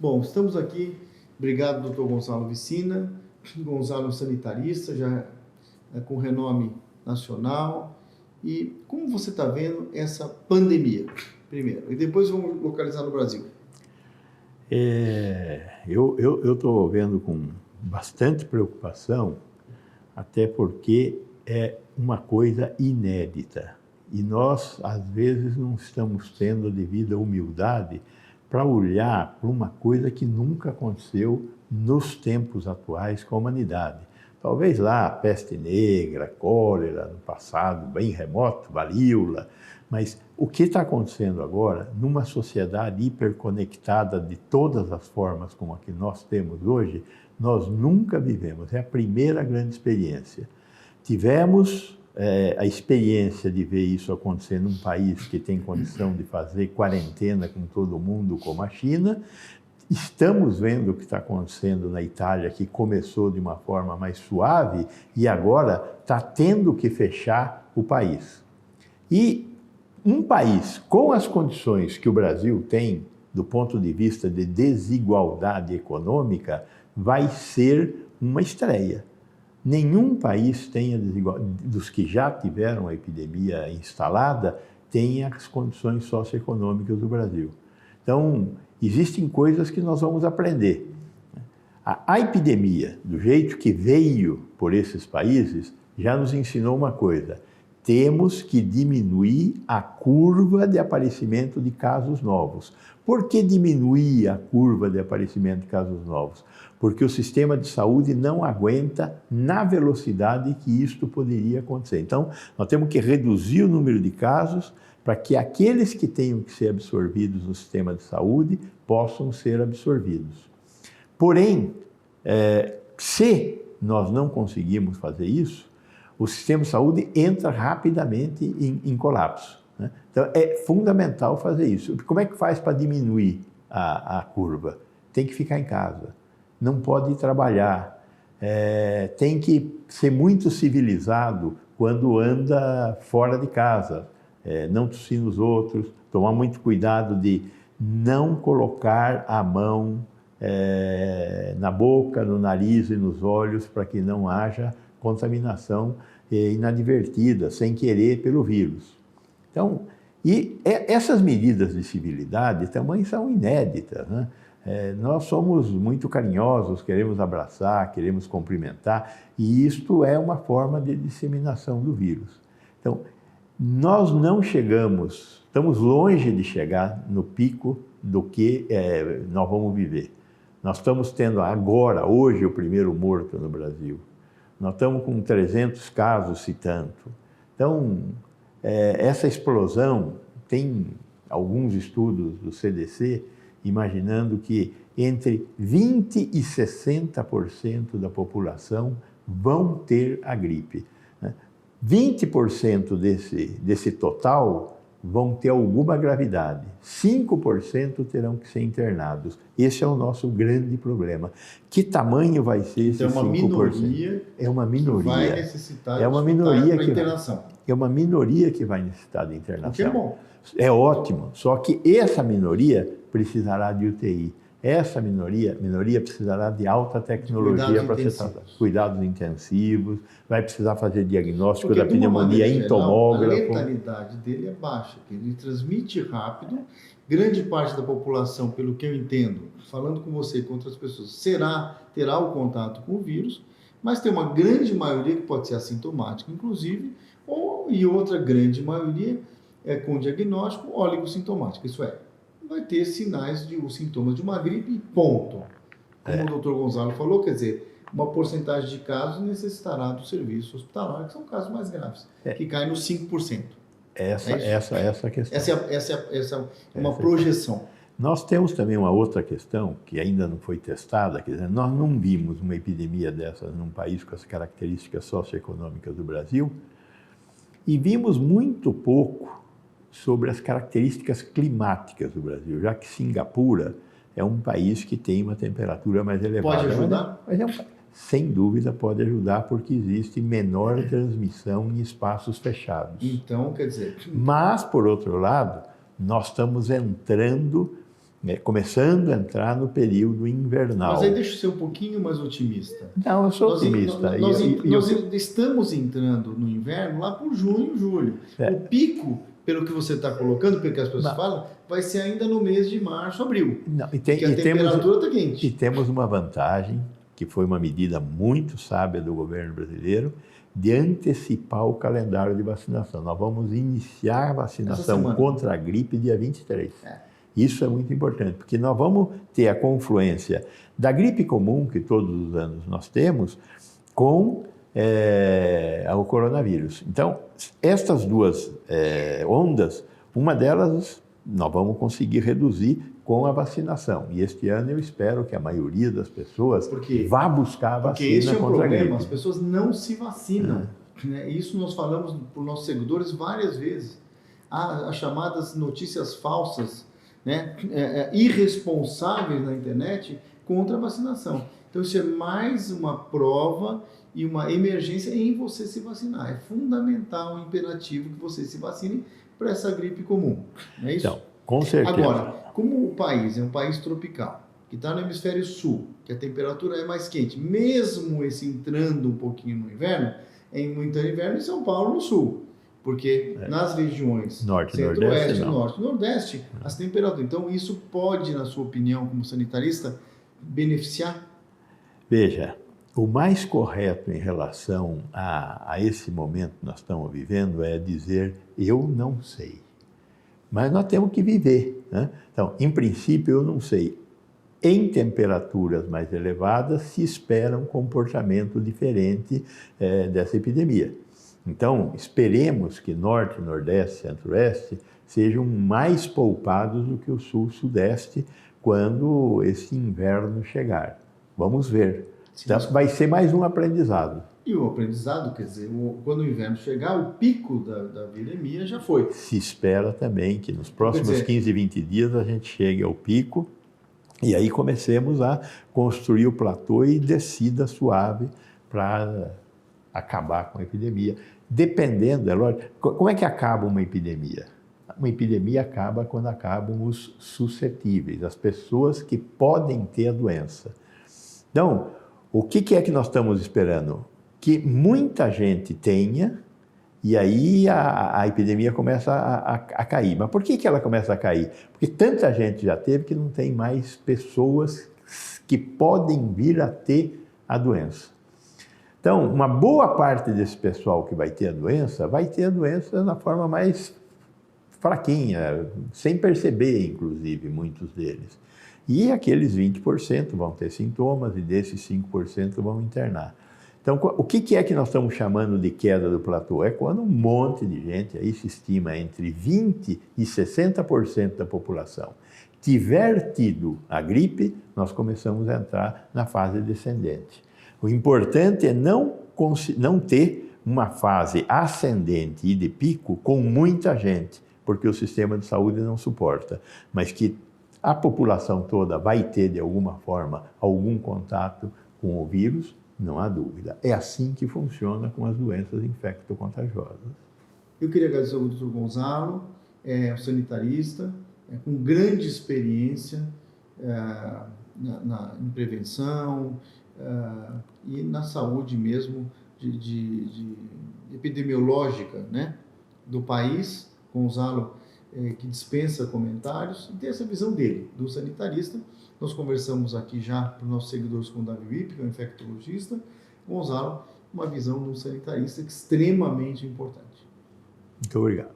Bom, estamos aqui. Obrigado, doutor Gonçalo Vicina. Gonçalo sanitarista, já com renome nacional. E como você está vendo essa pandemia, primeiro, e depois vamos localizar no Brasil? Eu estou vendo com bastante preocupação, até porque é uma coisa inédita. E nós, às vezes, não estamos tendo a devida humildade para olhar para uma coisa que nunca aconteceu nos tempos atuais com a humanidade. Talvez lá a peste negra, cólera, no passado bem remoto, varíola, mas o que está acontecendo agora, numa sociedade hiperconectada de todas as formas como a que nós temos hoje, nós nunca vivemos, é a primeira grande experiência. Tivemos a experiência de ver isso acontecer num país que tem condição de fazer quarentena com todo mundo, como a China. Estamos vendo o que está acontecendo na Itália, que começou de uma forma mais suave e agora está tendo que fechar o país. E um país com as condições que o Brasil tem, do ponto de vista de desigualdade econômica, vai ser uma estreia. Nenhum país tem dos que já tiveram a epidemia instalada, tem as condições socioeconômicas do Brasil. Então, existem coisas que nós vamos aprender. A epidemia, do jeito que veio por esses países, já nos ensinou uma coisa: temos que diminuir a curva de aparecimento de casos novos. Por que diminuir a curva de aparecimento de casos novos? Porque o sistema de saúde não aguenta na velocidade que isto poderia acontecer. Então, nós temos que reduzir o número de casos para que aqueles que tenham que ser absorvidos no sistema de saúde possam ser absorvidos. Porém, se nós não conseguirmos fazer isso, o sistema de saúde entra rapidamente em colapso, né? Então, é fundamental fazer isso. Como é que faz para diminuir a curva? Tem que ficar em casa, não pode ir trabalhar, tem que ser muito civilizado quando anda fora de casa, não tossir nos outros, tomar muito cuidado de não colocar a mão na boca, no nariz e nos olhos para que não haja contaminação inadvertida, sem querer, pelo vírus. Então, essas medidas de civilidade também são inéditas, né? Nós somos muito carinhosos, queremos abraçar, queremos cumprimentar, e isto é uma forma de disseminação do vírus. Então, nós não chegamos, estamos longe de chegar no pico do que nós vamos viver. Nós estamos tendo agora, hoje, o primeiro morto no Brasil. Nós estamos com 300 casos, se tanto. Então, essa explosão, tem alguns estudos do CDC imaginando que entre 20% e 60% da população vão ter a gripe, né? 20% desse total vão ter alguma gravidade, 5% terão que ser internados. Esse é o nosso grande problema. Que tamanho vai ser esse 5%? É uma minoria. Que vai necessitar de internação. É uma minoria que vai necessitar de internação. O que é bom. É ótimo, só que essa minoria precisará de UTI. Essa minoria precisará de alta tecnologia para ser tratada. Cuidados intensivos, vai precisar fazer diagnóstico da pneumonia em tomógrafo. A letalidade dele é baixa, ele transmite rápido. Grande parte da população, pelo que eu entendo, falando com você e com outras pessoas, terá o contato com o vírus, mas tem uma grande maioria que pode ser assintomática, inclusive, e outra grande maioria com diagnóstico oligossintomático, isso é, vai ter os sintomas de uma gripe, ponto. Como o doutor Gonçalo falou, quer dizer, uma porcentagem de casos necessitará do serviço hospitalar, que são casos mais graves, que caem nos 5%. Essa a questão. Essa é uma projeção. Nós temos também uma outra questão que ainda não foi testada, quer dizer, nós não vimos uma epidemia dessa num país com as características socioeconômicas do Brasil, e vimos muito pouco sobre as características climáticas do Brasil, já que Singapura é um país que tem uma temperatura mais elevada. Pode ajudar? Sem dúvida pode ajudar, porque existe menor transmissão em espaços fechados. Então, quer dizer... Mas, por outro lado, nós estamos entrando começando a entrar no período invernal. Mas aí deixa eu ser um pouquinho mais otimista. Não, eu sou otimista. Nós estamos entrando no inverno lá por junho, julho. O pico, pelo que você está colocando, pelo que as pessoas falam, vai ser ainda no mês de março, abril. Não, porque a temperatura está quente. E temos uma vantagem, que foi uma medida muito sábia do governo brasileiro, de antecipar o calendário de vacinação. Nós vamos iniciar a vacinação contra a gripe dia 23. Isso é muito importante, porque nós vamos ter a confluência da gripe comum, que todos os anos nós temos, com o coronavírus. Então, estas duas ondas, uma delas nós vamos conseguir reduzir com a vacinação. E este ano eu espero que a maioria das pessoas vá buscar a vacina porque esse é o contra problema, a gripe. as pessoas não se vacinam. Né? Isso nós falamos para os nossos seguidores várias vezes. Há as chamadas notícias falsas, né? Irresponsáveis na internet contra a vacinação. Então isso é mais uma prova e uma emergência em você se vacinar. É fundamental, imperativo que você se vacine para essa gripe comum. Não é isso? Então, com certeza. Agora, como o país é um país tropical, que está no hemisfério sul, que a temperatura é mais quente, mesmo esse entrando um pouquinho no inverno, é muito inverno em São Paulo, no sul. Porque nas regiões centro-oeste, norte e nordeste, as temperaturas. Então, isso pode, na sua opinião, como sanitarista, beneficiar? Veja, o mais correto em relação a esse momento que nós estamos vivendo é dizer, eu não sei. Mas nós temos que viver, né? Então, em princípio, eu não sei. Em temperaturas mais elevadas, se espera um comportamento diferente dessa epidemia. Então, esperemos que Norte, Nordeste, Centro-Oeste sejam mais poupados do que o Sul, Sudeste, quando esse inverno chegar. Vamos ver. Então, vai ser mais um aprendizado. E o aprendizado, quer dizer, quando o inverno chegar, o pico da viremia já foi. Se espera também que nos próximos 15, 20 dias a gente chegue ao pico e aí comecemos a construir o platô e descida suave para acabar com a epidemia. Dependendo, é lógico, como é que acaba uma epidemia? Uma epidemia acaba quando acabam os suscetíveis, as pessoas que podem ter a doença. Então, o que é que nós estamos esperando? Que muita gente tenha, e aí a epidemia começa a cair. Mas por que ela começa a cair? Porque tanta gente já teve que não tem mais pessoas que podem vir a ter a doença. Então, uma boa parte desse pessoal que vai ter a doença na forma mais fraquinha, sem perceber, inclusive, muitos deles. E aqueles 20% vão ter sintomas e desses 5% vão internar. Então, o que é que nós estamos chamando de queda do platô? É quando um monte de gente, aí se estima entre 20% e 60% da população, tiver tido a gripe, nós começamos a entrar na fase descendente. O importante é não ter uma fase ascendente e de pico com muita gente, porque o sistema de saúde não suporta, mas que a população toda vai ter, de alguma forma, algum contato com o vírus, não há dúvida. É assim que funciona com as doenças infecto-contagiosas. Eu queria agradecer ao Dr. Gonzalo, um sanitarista, com grande experiência em prevenção e na saúde mesmo, de epidemiológica, né, do país. Gonzalo, que dispensa comentários, e tem essa visão dele, do sanitarista. Nós conversamos aqui já para os nossos seguidores com o Davi Wipp, que é um infectologista. Gonzalo, uma visão de um sanitarista extremamente importante. Muito obrigado.